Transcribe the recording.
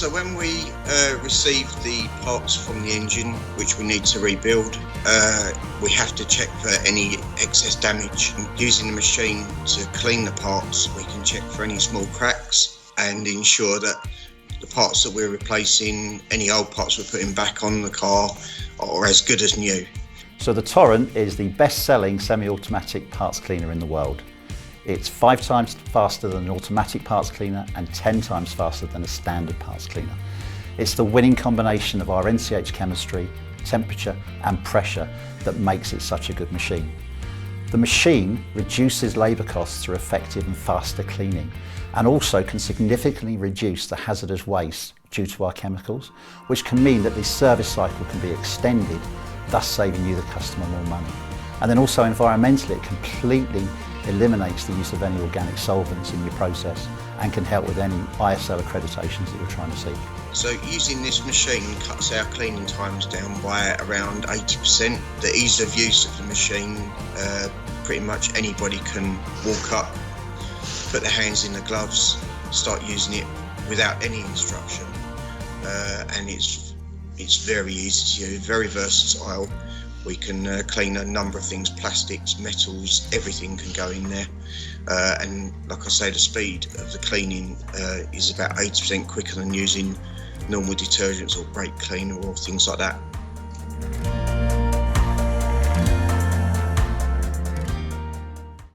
So when we receive the parts from the engine, which we need to rebuild, we have to check for any excess damage. Using the machine to clean the parts, we can check for any small cracks and ensure that the parts that we're replacing, any old parts we're putting back on the car, are as good as new. So the Torrent is the best-selling semi-automatic parts cleaner in the world. It's 5 times faster than an automatic parts cleaner and 10 times faster than a standard parts cleaner. It's the winning combination of our NCH chemistry, temperature and pressure that makes it such a good machine. The machine reduces labour costs through effective and faster cleaning, and also can significantly reduce the hazardous waste due to our chemicals, which can mean that the service cycle can be extended, thus saving you, the customer, more money. And then also environmentally, it completely eliminates the use of any organic solvents in your process and can help with any ISO accreditations that you're trying to seek. So using this machine cuts our cleaning times down by around 80%. The ease of use of the machine, pretty much anybody can walk up, put their hands in the gloves, start using it without any instruction, and it's very easy to use, very versatile. We can clean a number of things, plastics, metals, everything can go in there. And like I say, the speed of the cleaning is about 80% quicker than using normal detergents or brake cleaner or things like that.